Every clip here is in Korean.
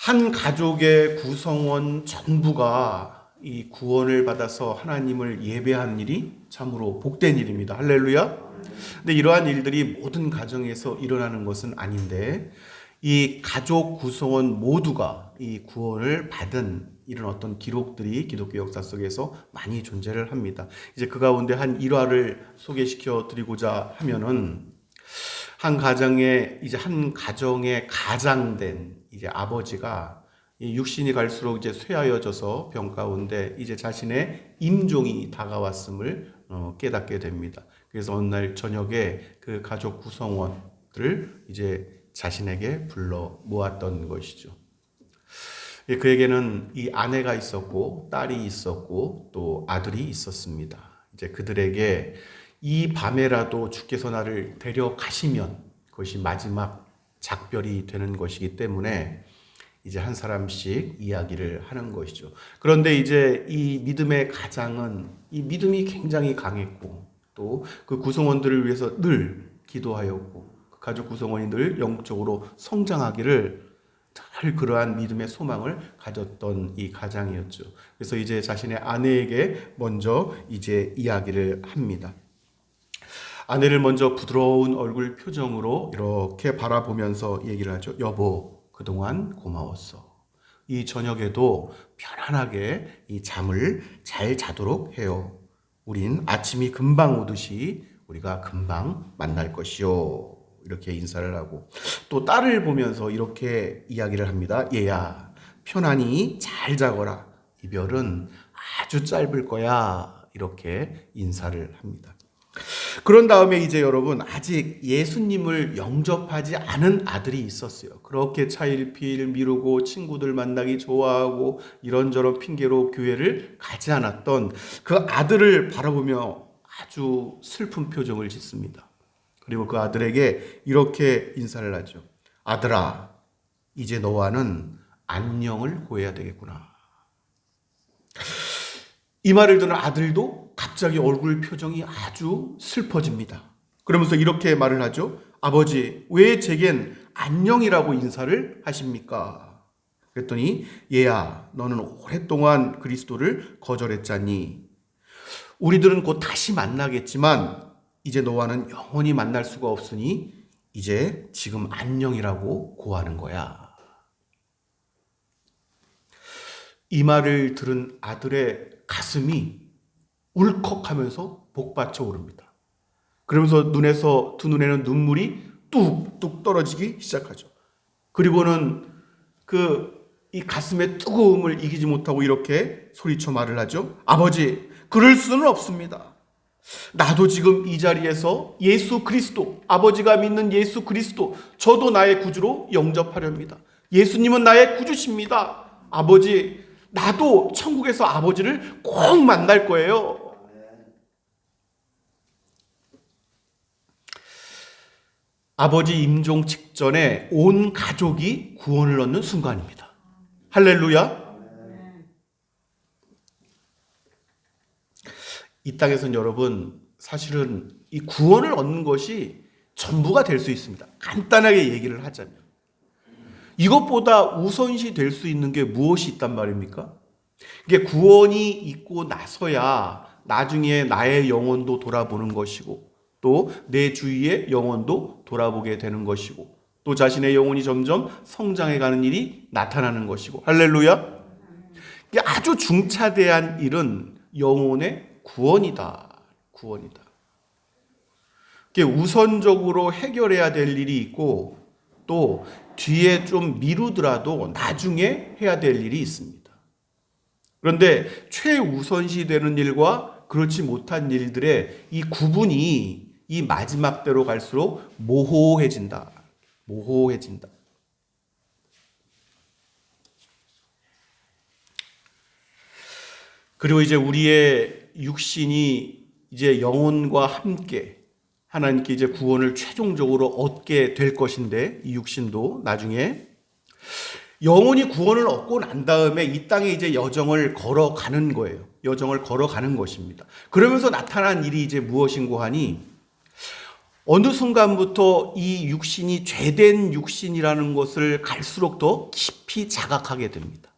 한 가족의 구성원 전부가 이 구원을 받아서 하나님을 예배하는 일이 참으로 복된 일입니다. 할렐루야. 근데 이러한 일들이 모든 가정에서 일어나는 것은 아닌데, 이 가족 구성원 모두가 이 구원을 받은 이런 어떤 기록들이 기독교 역사 속에서 많이 존재를 합니다. 이제 그 가운데 한 일화를 소개시켜 드리고자 하면은, 한 가정의 가장된 이제 아버지가 육신이 갈수록 이제 쇠하여져서 병 가운데 이제 자신의 임종이 다가왔음을 깨닫게 됩니다. 그래서 어느 날 저녁에 그 가족 구성원들을 이제 자신에게 불러 모았던 것이죠. 그에게는 이 아내가 있었고 딸이 있었고 또 아들이 있었습니다. 이제 그들에게 이 밤에라도 주께서 나를 데려가시면 그것이 마지막 작별이 되는 것이기 때문에 이제 한 사람씩 이야기를 하는 것이죠. 그런데 이제 이 믿음의 가장은 이 믿음이 굉장히 강했고 또 그 구성원들을 위해서 늘 기도하였고 그 가족 구성원이 늘 영적으로 성장하기를 늘 그러한 믿음의 소망을 가졌던 이 가장이었죠. 그래서 이제 자신의 아내에게 먼저 이제 이야기를 합니다. 아내를 먼저 부드러운 얼굴 표정으로 이렇게 바라보면서 얘기를 하죠. 여보, 그동안 고마웠어. 이 저녁에도 편안하게 이 잠을 잘 자도록 해요. 우린 아침이 금방 오듯이 우리가 금방 만날 것이요. 이렇게 인사를 하고 또 딸을 보면서 이렇게 이야기를 합니다. 얘야, 편안히 잘 자거라. 이별은 아주 짧을 거야. 이렇게 인사를 합니다. 그런 다음에 이제 여러분, 아직 예수님을 영접하지 않은 아들이 있었어요. 그렇게 차일피일 미루고 친구들 만나기 좋아하고 이런저런 핑계로 교회를 가지 않았던 그 아들을 바라보며 아주 슬픈 표정을 짓습니다. 그리고 그 아들에게 이렇게 인사를 하죠. 아들아, 이제 너와는 안녕을 고해야 되겠구나. 이 말을 듣는 아들도 갑자기 얼굴 표정이 아주 슬퍼집니다. 그러면서 이렇게 말을 하죠. 아버지, 왜 제겐 안녕이라고 인사를 하십니까? 그랬더니 얘야, 너는 오랫동안 그리스도를 거절했잖니. 우리들은 곧 다시 만나겠지만 이제 너와는 영원히 만날 수가 없으니 이제 지금 안녕이라고 고하는 거야. 이 말을 들은 아들의 가슴이 울컥하면서 복받쳐 오릅니다. 그러면서 두 눈에는 눈물이 뚝뚝 떨어지기 시작하죠. 그리고는 이 가슴의 뜨거움을 이기지 못하고 이렇게 소리쳐 말을 하죠. 아버지, 그럴 수는 없습니다. 나도 지금 이 자리에서 예수 그리스도, 아버지가 믿는 예수 그리스도, 저도 나의 구주로 영접하렵니다. 예수님은 나의 구주십니다. 아버지, 나도 천국에서 아버지를 꼭 만날 거예요. 아버지 임종 직전에 온 가족이 구원을 얻는 순간입니다. 할렐루야. 이 땅에서는 여러분, 사실은 이 구원을 얻는 것이 전부가 될 수 있습니다. 간단하게 얘기를 하자면. 이것보다 우선시 될 수 있는 게 무엇이 있단 말입니까? 이게 구원이 있고 나서야 나중에 나의 영혼도 돌아보는 것이고 또 내 주위의 영혼도 돌아보게 되는 것이고 또 자신의 영혼이 점점 성장해가는 일이 나타나는 것이고 할렐루야. 이게 아주 중차대한 일은 영혼의 구원이다. 구원이다. 이게 우선적으로 해결해야 될 일이 있고 또 뒤에 좀 미루더라도 나중에 해야 될 일이 있습니다. 그런데 최우선시 되는 일과 그렇지 못한 일들의 이 구분이 이 마지막 때로 갈수록 모호해진다. 모호해진다. 그리고 이제 우리의 육신이 이제 영혼과 함께 하나님께 이제 구원을 최종적으로 얻게 될 것인데 이 육신도 나중에 영혼이 구원을 얻고 난 다음에 이 땅에 이제 여정을 걸어가는 거예요. 여정을 걸어가는 것입니다. 그러면서 나타난 일이 이제 무엇인고 하니 어느 순간부터 이 육신이 죄된 육신이라는 것을 갈수록 더 깊이 깊이 자각하게 됩니다.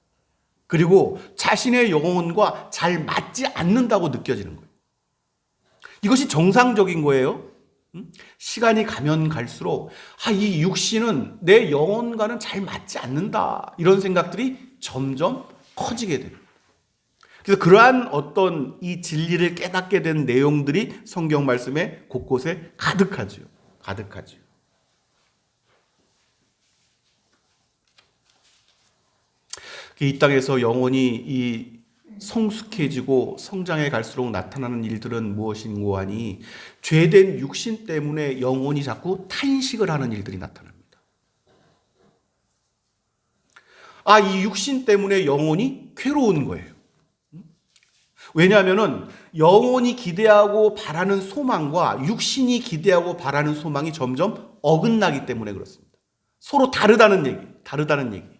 그리고 자신의 영혼과 잘 맞지 않는다고 느껴지는 거예요. 이것이 정상적인 거예요. 시간이 가면 갈수록 이 육신은 내 영혼과는 잘 맞지 않는다, 이런 생각들이 점점 커지게 됩니다. 그래서 그러한 어떤 이 진리를 깨닫게 된 내용들이 성경 말씀에 곳곳에 가득하죠. 가득하죠. 이 땅에서 영혼이 이 성숙해지고 성장해 갈수록 나타나는 일들은 무엇인고 하니, 죄된 육신 때문에 영혼이 자꾸 탄식을 하는 일들이 나타납니다. 이 육신 때문에 영혼이 괴로운 거예요. 왜냐하면은 영혼이 기대하고 바라는 소망과 육신이 기대하고 바라는 소망이 점점 어긋나기 때문에 그렇습니다. 서로 다르다는 얘기.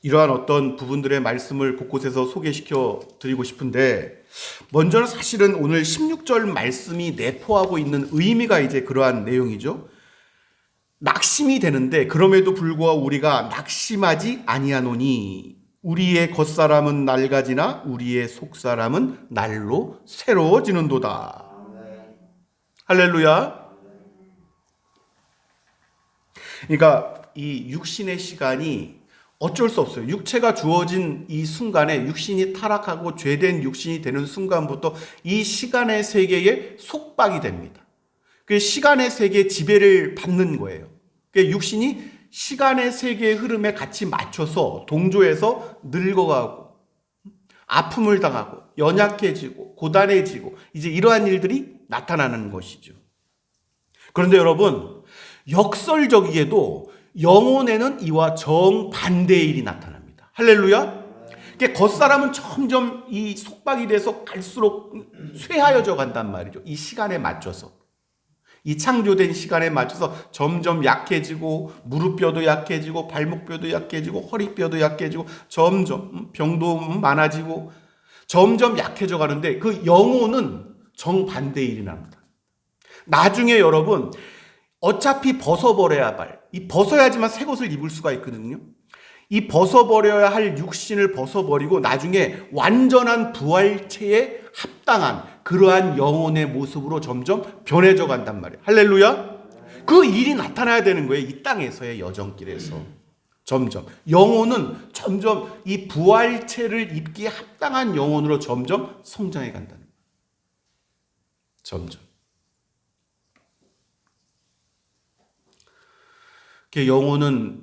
이러한 어떤 부분들의 말씀을 곳곳에서 소개시켜 드리고 싶은데, 먼저는 사실은 오늘 16절 말씀이 내포하고 있는 의미가 이제 그러한 내용이죠. 낙심이 되는데 그럼에도 불구하고 우리가 낙심하지 아니하노니 우리의 겉사람은 낡아지나 우리의 속사람은 날로 새로워지는도다. 할렐루야. 그러니까 이 육신의 시간이 어쩔 수 없어요. 육체가 주어진 이 순간에 육신이 타락하고 죄된 육신이 되는 순간부터 이 시간의 세계에 속박이 됩니다. 그 시간의 세계에 지배를 받는 거예요. 그 육신이 시간의 세계의 흐름에 같이 맞춰서 동조해서 늙어가고 아픔을 당하고 연약해지고 고단해지고 이제 이러한 일들이 나타나는 것이죠. 그런데 여러분, 역설적이게도 영혼에는 이와 정반대의 일이 나타납니다. 할렐루야. 겉사람은 점점 이 속박이 돼서 갈수록 쇠하여져 간단 말이죠. 이 시간에 맞춰서. 이 창조된 시간에 맞춰서 점점 약해지고 무릎뼈도 약해지고 발목뼈도 약해지고 허리뼈도 약해지고 점점 병도 많아지고 점점 약해져 가는데, 그 영혼은 정반대의 일이 납니다. 나중에 여러분, 어차피 벗어버려야 벗어야지만 새 것을 입을 수가 있거든요. 이 벗어버려야 할 육신을 벗어버리고 나중에 완전한 부활체에 합당한 그러한 영혼의 모습으로 점점 변해져 간단 말이에요. 할렐루야. 그 일이 나타나야 되는 거예요. 이 땅에서의 여정길에서 점점 영혼은 점점 이 부활체를 입기에 합당한 영혼으로 점점 성장해 간다는 거예요. 점점. 영혼은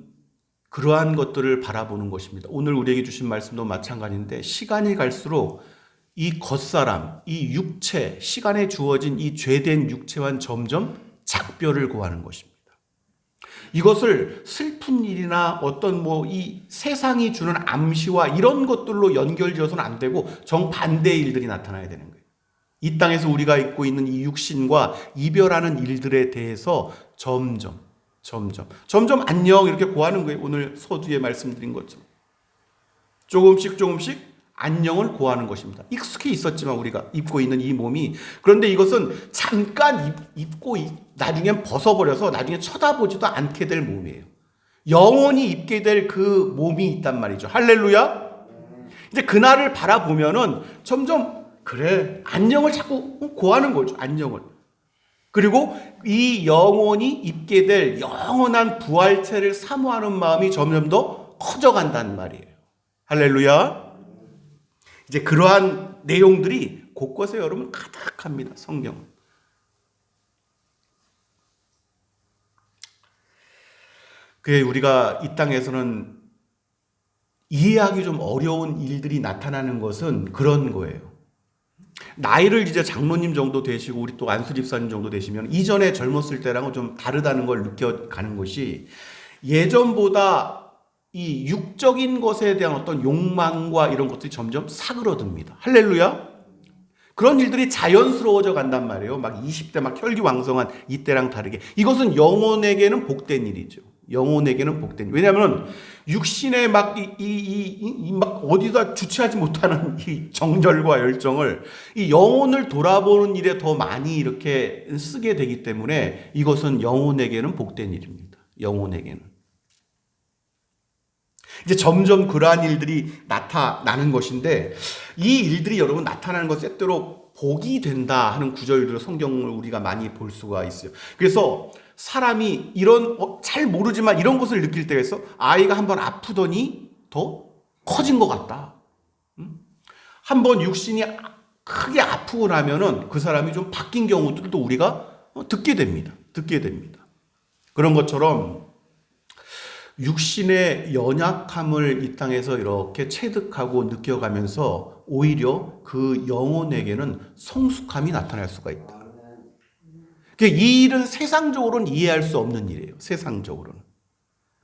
그러한 것들을 바라보는 것입니다. 오늘 우리에게 주신 말씀도 마찬가지인데, 시간이 갈수록 이 겉사람, 이 육체, 시간에 주어진 이 죄된 육체와는 점점 작별을 고하는 것입니다. 이것을 슬픈 일이나 어떤 이 세상이 주는 암시와 이런 것들로 연결지어서는 안 되고 정반대의 일들이 나타나야 되는 거예요. 이 땅에서 우리가 입고 있는 이 육신과 이별하는 일들에 대해서 점점 안녕 이렇게 고하는 거예요. 오늘 서두에 말씀드린 것처럼 조금씩 안녕을 고하는 것입니다. 익숙해 있었지만 우리가 입고 있는 이 몸이, 그런데 이것은 잠깐 입고 나중엔 벗어버려서 나중에 쳐다보지도 않게 될 몸이에요. 영원히 입게 될 그 몸이 있단 말이죠. 할렐루야. 이제 그날을 바라보면은 점점 안녕을 자꾸 고하는 거죠. 안녕을. 그리고 이 영혼이 입게 될 영원한 부활체를 사모하는 마음이 점점 더 커져간단 말이에요. 할렐루야. 이제 그러한 내용들이 곳곳에 여러분 가득합니다. 성경. 그게 우리가 이 땅에서는 이해하기 좀 어려운 일들이 나타나는 것은 그런 거예요. 나이를 이제 장로님 정도 되시고 우리 또 안수 집사님 정도 되시면 이전에 젊었을 때랑은 좀 다르다는 걸 느껴가는 것이, 예전보다 이 육적인 것에 대한 어떤 욕망과 이런 것들이 점점 사그러듭니다. 할렐루야. 그런 일들이 자연스러워져 간단 말이에요. 막 20대 막 혈기왕성한 이때랑 다르게. 이것은 영혼에게는 복된 일이죠. 영혼에게는 복된. 왜냐하면 육신에 막 막 어디다 주체하지 못하는 이 정열과 열정을 이 영혼을 돌아보는 일에 더 많이 이렇게 쓰게 되기 때문에 이것은 영혼에게는 복된 일입니다. 영혼에게는. 이제 점점 그러한 일들이 나타나는 것인데 이 일들이 여러분 나타나는 것 때때로 복이 된다 하는 구절들을 성경을 우리가 많이 볼 수가 있어요. 그래서 사람이 이런 잘 모르지만 이런 것을 느낄 때가 있어. 아이가 한번 아프더니 더 커진 것 같다. 한번 육신이 크게 아프고 나면은 그 사람이 좀 바뀐 경우들도 우리가 듣게 됩니다. 듣게 됩니다. 그런 것처럼 육신의 연약함을 이 땅에서 이렇게 체득하고 느껴가면서 오히려 그 영혼에게는 성숙함이 나타날 수가 있다. 이 일은 세상적으로는 이해할 수 없는 일이에요. 세상적으로는.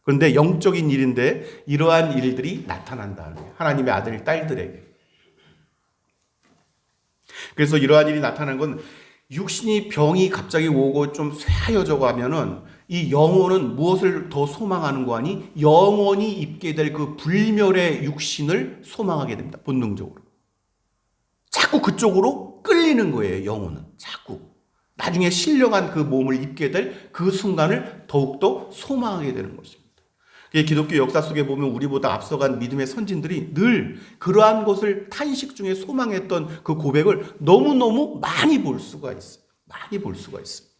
그런데 영적인 일인데 이러한 일들이 나타난다는 거예요. 하나님의 아들, 딸들에게. 그래서 이러한 일이 나타나는 건 육신이 병이 갑자기 오고 좀 쇠하여져 가면은 이 영혼은 무엇을 더 소망하는 거 아니? 영원히 입게 될 그 불멸의 육신을 소망하게 됩니다. 본능적으로. 자꾸 그쪽으로 끌리는 거예요. 영혼은. 자꾸. 나중에 신령한 그 몸을 입게 될 그 순간을 더욱더 소망하게 되는 것입니다. 기독교 역사 속에 보면 우리보다 앞서간 믿음의 선진들이 늘 그러한 것을 탄식 중에 소망했던 그 고백을 너무너무 많이 볼 수가 있어요. 많이 볼 수가 있습니다.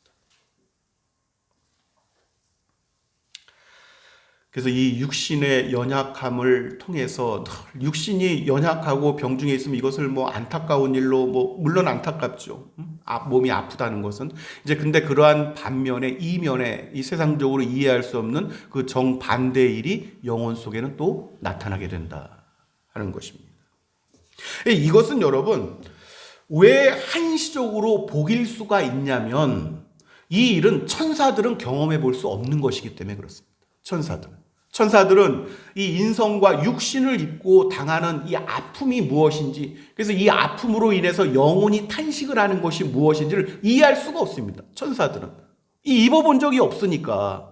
그래서 이 육신의 연약함을 통해서 육신이 연약하고 병중에 있으면 이것을 뭐 안타까운 일로 물론 안타깝죠. 몸이 아프다는 것은 이제 근데 그러한 반면에 이면에 이 세상적으로 이해할 수 없는 그 정반대의 일이 영혼 속에는 또 나타나게 된다 하는 것입니다. 이것은 여러분 왜 한시적으로 복일 수가 있냐면 이 일은 천사들은 경험해 볼 수 없는 것이기 때문에 그렇습니다. 천사들은 이 인성과 육신을 입고 당하는 이 아픔이 무엇인지, 그래서 이 아픔으로 인해서 영혼이 탄식을 하는 것이 무엇인지를 이해할 수가 없습니다. 천사들은 입어본 적이 없으니까.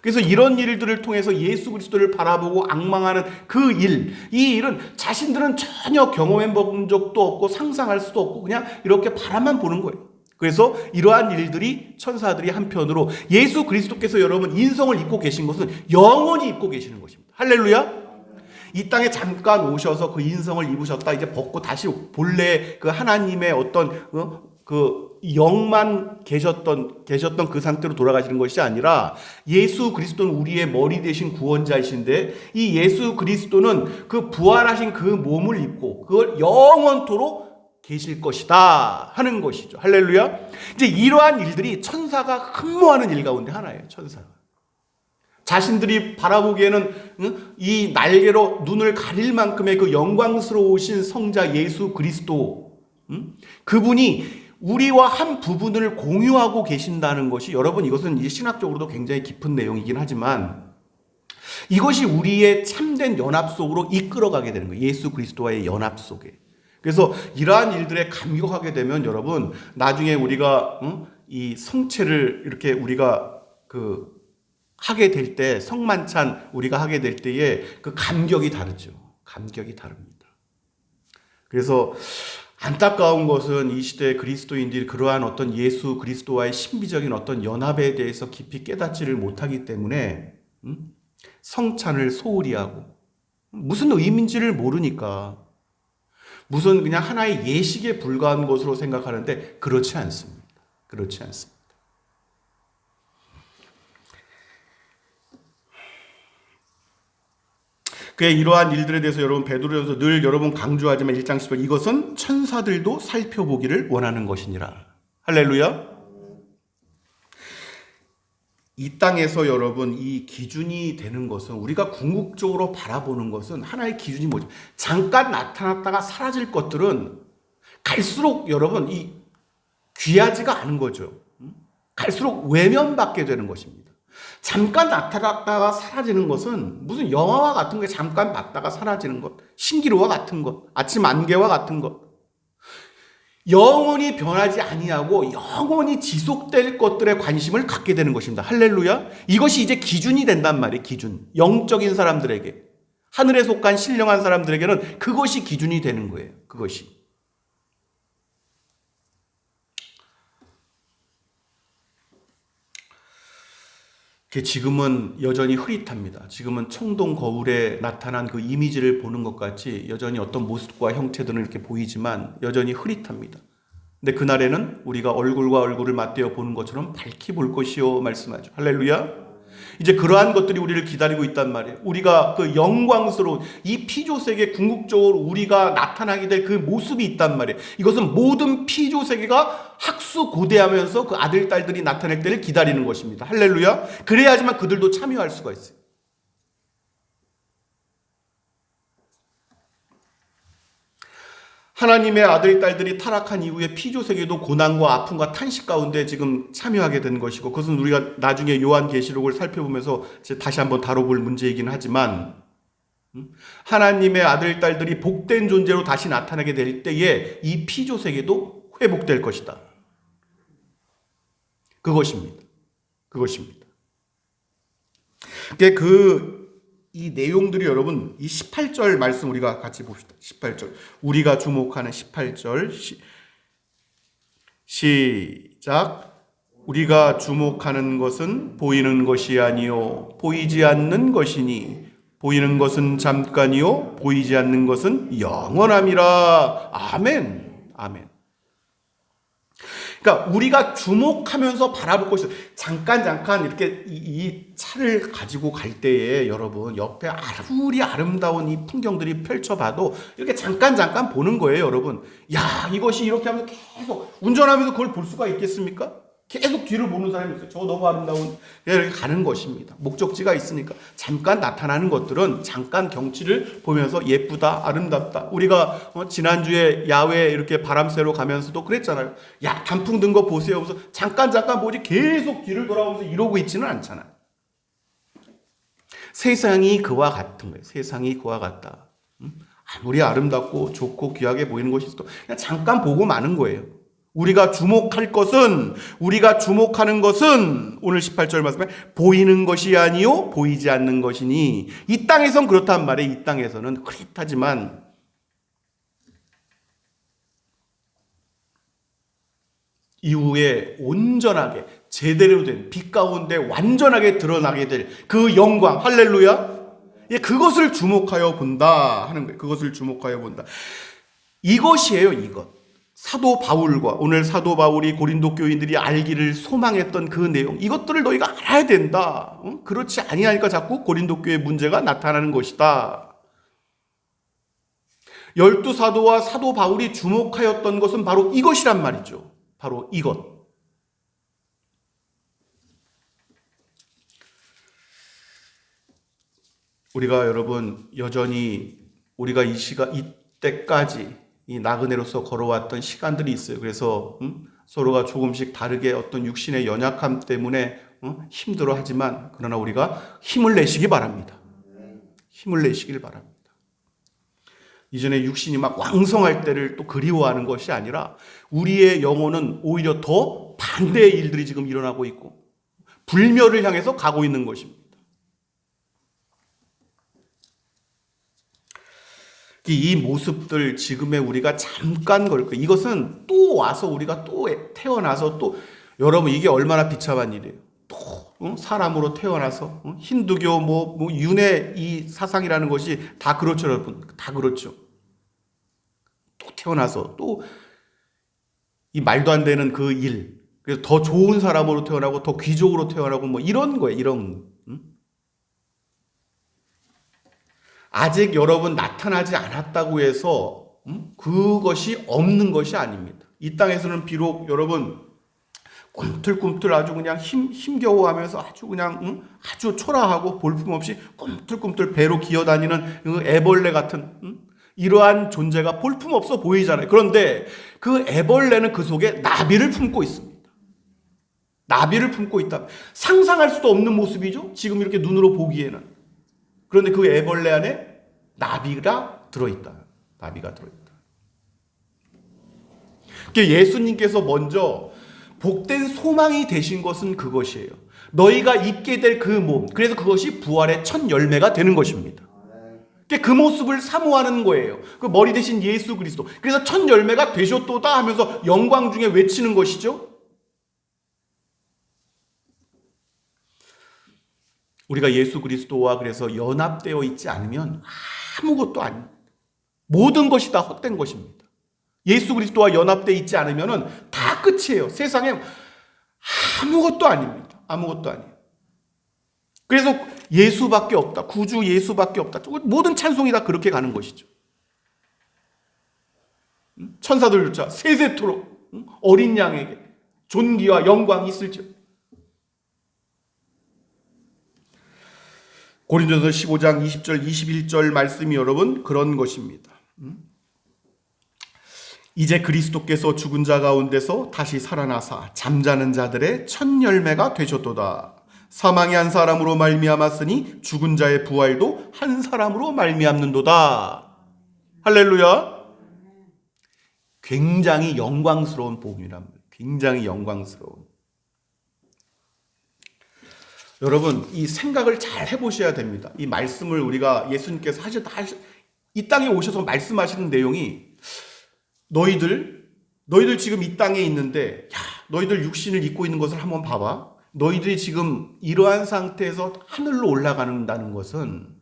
그래서 이런 일들을 통해서 예수 그리스도를 바라보고 앙망하는 그 일, 이 일은 자신들은 전혀 경험해 본 적도 없고 상상할 수도 없고 그냥 이렇게 바라만 보는 거예요. 그래서 이러한 일들이 천사들이 한편으로 예수 그리스도께서 여러분 인성을 입고 계신 것은 영원히 입고 계시는 것입니다. 할렐루야. 이 땅에 잠깐 오셔서 그 인성을 입으셨다 이제 벗고 다시 본래 그 하나님의 어떤 그 영만 계셨던 그 상태로 돌아가시는 것이 아니라 예수 그리스도는 우리의 머리 되신 구원자이신데 이 예수 그리스도는 그 부활하신 그 몸을 입고 그걸 영원토록 계실 것이다 하는 것이죠. 할렐루야. 이제 이러한 일들이 천사가 흠모하는 일 가운데 하나예요. 천사가. 자신들이 바라보기에는 이 날개로 눈을 가릴 만큼의 그 영광스러우신 성자 예수 그리스도, 그분이 우리와 한 부분을 공유하고 계신다는 것이 여러분 이것은 이제 신학적으로도 굉장히 깊은 내용이긴 하지만 이것이 우리의 참된 연합 속으로 이끌어가게 되는 거예요. 예수 그리스도와의 연합 속에. 그래서 이러한 일들에 감격하게 되면 여러분 나중에 우리가 이 성체를 이렇게 우리가 하게 될 때 성만찬 우리가 하게 될 때에 그 감격이 다르죠. 감격이 다릅니다. 그래서 안타까운 것은 이 시대의 그리스도인들이 그러한 어떤 예수 그리스도와의 신비적인 어떤 연합에 대해서 깊이 깨닫지를 못하기 때문에 성찬을 소홀히 하고 무슨 의미인지를 모르니까 무슨 그냥 하나의 예식에 불과한 것으로 생각하는데 그렇지 않습니다. 그렇지 않습니다. 그의 이러한 일들에 대해서 여러분 베드로전서 늘 여러분 강조하지만 1장 10절 이것은 천사들도 살펴보기를 원하는 것이니라. 할렐루야. 이 땅에서 여러분 이 기준이 되는 것은 우리가 궁극적으로 바라보는 것은 하나의 기준이 뭐죠? 잠깐 나타났다가 사라질 것들은 갈수록 여러분 이 귀하지가 않은 거죠. 갈수록 외면받게 되는 것입니다. 잠깐 나타났다가 사라지는 것은 무슨 영화와 같은 게 잠깐 봤다가 사라지는 것, 신기루와 같은 것, 아침 안개와 같은 것. 영원히 변하지 아니하고 영원히 지속될 것들에 관심을 갖게 되는 것입니다. 할렐루야. 이것이 이제 기준이 된단 말이에요. 기준. 영적인 사람들에게, 하늘에 속한 신령한 사람들에게는 그것이 기준이 되는 거예요. 그것이. 지금은 여전히 흐릿합니다. 지금은 청동 거울에 나타난 그 이미지를 보는 것 같이 여전히 어떤 모습과 형태들은 이렇게 보이지만 여전히 흐릿합니다. 근데 그날에는 우리가 얼굴과 얼굴을 맞대어 보는 것처럼 밝히 볼 것이요 말씀하죠. 할렐루야. 이제 그러한 것들이 우리를 기다리고 있단 말이에요. 우리가 그 영광스러운 이 피조세계, 궁극적으로 우리가 나타나게 될 그 모습이 있단 말이에요. 이것은 모든 피조세계가 학수고대하면서 그 아들, 딸들이 나타날 때를 기다리는 것입니다. 할렐루야. 그래야지만 그들도 참여할 수가 있어요. 하나님의 아들, 딸들이 타락한 이후에 피조세계도 고난과 아픔과 탄식 가운데 지금 참여하게 된 것이고, 그것은 우리가 나중에 요한계시록을 살펴보면서 다시 한번 다뤄볼 문제이긴 하지만, 하나님의 아들, 딸들이 복된 존재로 다시 나타나게 될 때에 이 피조세계도 회복될 것이다. 그것입니다. 그것입니다. 이 내용들이 여러분, 이 18절 말씀 우리가 같이 봅시다. 18절. 우리가 주목하는 18절. 시작. 우리가 주목하는 것은 보이는 것이 아니요 보이지 않는 것이니 보이는 것은 잠깐이요 보이지 않는 것은 영원함이라. 아멘. 아멘. 그러니까 우리가 주목하면서 바라볼 것이, 잠깐 이렇게 이 차를 가지고 갈 때에 여러분 옆에 아무리 아름다운 이 풍경들이 펼쳐봐도 이렇게 잠깐 보는 거예요. 여러분, 야, 이것이 이렇게 하면 계속 운전하면서 그걸 볼 수가 있겠습니까? 계속 뒤를 보는 사람이 있어요. 저 너무 아름다운, 이렇게 가는 것입니다. 목적지가 있으니까. 잠깐 나타나는 것들은 잠깐 경치를 보면서 예쁘다, 아름답다. 우리가 지난주에 야외 이렇게 바람 쐬러 가면서도 그랬잖아요. 야, 단풍 든 거 보세요. 그래서 잠깐 보지 계속 뒤를 돌아오면서 이러고 있지는 않잖아요. 세상이 그와 같은 거예요. 세상이 그와 같다. 아무리 아름답고 좋고 귀하게 보이는 것이 있어도 그냥 잠깐 보고 마는 거예요. 우리가 주목하는 것은 오늘 18절 말씀에 보이는 것이 아니요 보이지 않는 것이니, 이 땅에선 그렇단 말이에요. 이 땅에서는 흐릿하지만 이후에 온전하게 제대로 된 빛 가운데 완전하게 드러나게 될 그 영광, 할렐루야. 예, 그것을 주목하여 본다 하는 거예요. 그것을 주목하여 본다. 이것이에요, 이것. 사도 바울과, 오늘 사도 바울이 고린도 교인들이 알기를 소망했던 그 내용, 이것들을 너희가 알아야 된다. 그렇지 아니하니까 자꾸 고린도 교회의 문제가 나타나는 것이다. 12사도와 사도 바울이 주목하였던 것은 바로 이것이란 말이죠. 바로 이것. 우리가 여러분 여전히 우리가 이때까지 이 나그네로서 걸어왔던 시간들이 있어요. 그래서 서로가 조금씩 다르게 어떤 육신의 연약함 때문에 힘들어하지만, 그러나 우리가 힘을 내시기 바랍니다. 힘을 내시길 바랍니다. 이전에 육신이 막 왕성할 때를 또 그리워하는 것이 아니라 우리의 영혼은 오히려 더 반대의 일들이 지금 일어나고 있고 불멸을 향해서 가고 있는 것입니다. 이 모습들 지금의 우리가 잠깐 걸 거예요. 이것은 또 와서 우리가 또 태어나서 또, 여러분 이게 얼마나 비참한 일이에요. 또 사람으로 태어나서 힌두교 뭐 윤회 이 사상이라는 것이 다 그렇죠, 여러분. 다 그렇죠. 또 태어나서 또 이 말도 안 되는 그 일. 그래서 더 좋은 사람으로 태어나고 더 귀족으로 태어나고 뭐 이런 거예요. 이런. 아직 여러분 나타나지 않았다고 해서 그것이 없는 것이 아닙니다. 이 땅에서는 비록 여러분 꿈틀꿈틀 아주 그냥 힘겨워하면서 아주 그냥 아주 초라하고 볼품없이 꿈틀꿈틀 배로 기어다니는 그 애벌레 같은 이러한 존재가 볼품없어 보이잖아요. 그런데 그 애벌레는 그 속에 나비를 품고 있습니다. 나비를 품고 있다. 상상할 수도 없는 모습이죠. 지금 이렇게 눈으로 보기에는. 그런데 그 애벌레 안에 나비가 들어있다. 나비가 들어있다. 예수님께서 먼저 복된 소망이 되신 것은 그것이에요. 너희가 입게 될 그 몸, 그래서 그것이 부활의 첫 열매가 되는 것입니다. 그 모습을 사모하는 거예요. 그 머리 대신 예수 그리스도. 그래서 첫 열매가 되셨도다 하면서 영광 중에 외치는 것이죠. 우리가 예수 그리스도와 그래서 연합되어 있지 않으면 아무것도 아닙니다. 모든 것이 다 헛된 것입니다. 예수 그리스도와 연합되어 있지 않으면 다 끝이에요. 세상에 아무것도 아닙니다. 아무것도 아니에요. 그래서 예수밖에 없다. 구주 예수밖에 없다. 모든 찬송이 다 그렇게 가는 것이죠. 천사들조차 세세토록 어린 양에게 존귀와 영광이 있을지어. 고린도서 15장 20절 21절 말씀이 여러분 그런 것입니다. 이제 그리스도께서 죽은 자 가운데서 다시 살아나사 잠자는 자들의 첫 열매가 되셨도다. 사망이 한 사람으로 말미암았으니 죽은 자의 부활도 한 사람으로 말미암는도다. 할렐루야. 굉장히 영광스러운 복음이랍니다. 굉장히 영광스러운. 여러분 이 생각을 잘 해보셔야 됩니다. 이 말씀을 우리가 예수님께서 이 땅에 오셔서 말씀하시는 내용이 너희들 지금 이 땅에 있는데 너희들 육신을 입고 있는 것을 한번 봐봐. 너희들이 지금 이러한 상태에서 하늘로 올라간다는 것은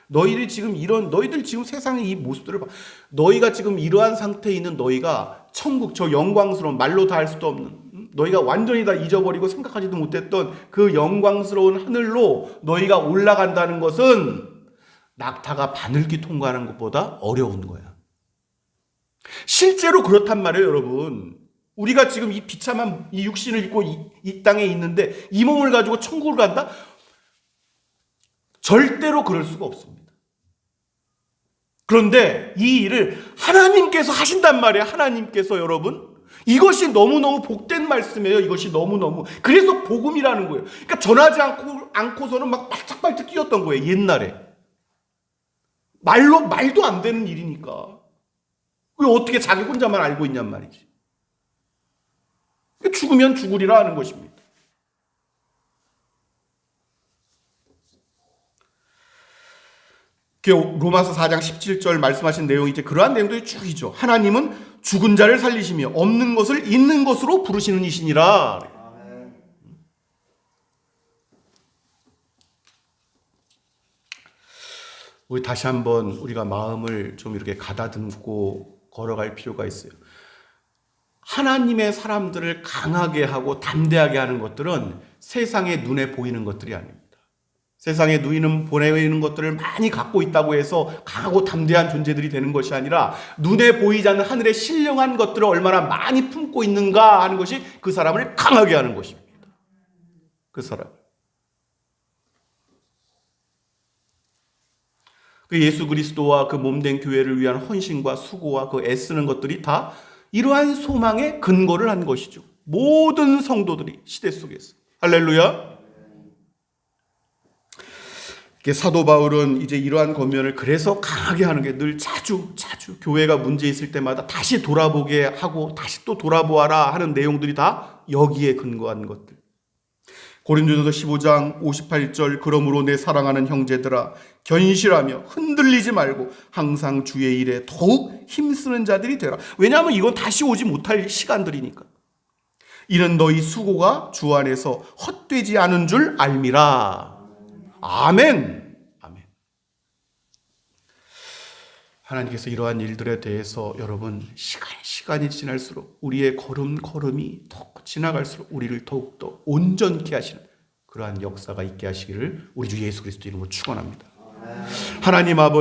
너희들 지금 세상의 이 모습들을 봐. 너희가 지금 이러한 상태에 있는 너희가 천국 저 영광스러운 말로 다 할 수도 없는 너희가 완전히 다 잊어버리고 생각하지도 못했던 그 영광스러운 하늘로 너희가 올라간다는 것은 낙타가 바늘기 통과하는 것보다 어려운 거야. 실제로 그렇단 말이에요, 여러분. 우리가 지금 이 비참한 이 육신을 입고 이 땅에 있는데 이 몸을 가지고 천국을 간다? 절대로 그럴 수가 없습니다. 그런데 이 일을 하나님께서 하신단 말이에요. 하나님께서 여러분. 이것이 너무너무 복된 말씀이에요. 이것이 너무너무. 그래서 복음이라는 거예요. 그러니까 전하지 않고서는 막 발짝발짝 뛰었던 거예요. 옛날에. 말도 안 되는 일이니까. 왜 어떻게 자기 혼자만 알고 있냔 말이지. 죽으면 죽으리라 하는 것입니다. 로마서 4장 17절 말씀하신 내용이 이제 그러한 내용들이 쭉이죠. 하나님은 죽은 자를 살리시며 없는 것을 있는 것으로 부르시는 이시니라. 우리 다시 한번 우리가 마음을 좀 이렇게 가다듬고 걸어갈 필요가 있어요. 하나님의 사람들을 강하게 하고 담대하게 하는 것들은 세상의 눈에 보이는 것들이 아닙니다. 세상에 보이는 것들을 많이 갖고 있다고 해서 강하고 담대한 존재들이 되는 것이 아니라 눈에 보이지 않는 하늘의 신령한 것들을 얼마나 많이 품고 있는가 하는 것이 그 사람을 강하게 하는 것입니다. 그 사람. 그 예수 그리스도와 그 몸된 교회를 위한 헌신과 수고와 그 애쓰는 것들이 다 이러한 소망에 근거를 한 것이죠. 모든 성도들이 시대 속에서. 할렐루야. 사도 바울은 이제 이러한 권면을 그래서 강하게 하는 게 늘 자주 교회가 문제 있을 때마다 다시 돌아보게 하고 다시 또 돌아보아라 하는 내용들이 다 여기에 근거한 것들. 고린도전서 15장 58절 그러므로 내 사랑하는 형제들아 견실하며 흔들리지 말고 항상 주의 일에 더욱 힘쓰는 자들이 되라. 왜냐하면 이건 다시 오지 못할 시간들이니까. 이는 너희 수고가 주 안에서 헛되지 않은 줄 알미라. 아멘. 아멘. 하나님께서 이러한 일들에 대해서 여러분 시간이 지날수록 우리의 걸음이 더 지나갈수록 우리를 더욱더 온전케 하시는 그러한 역사가 있게 하시기를 우리 주 예수 그리스도 이름으로 축원합니다. 하나님 아버지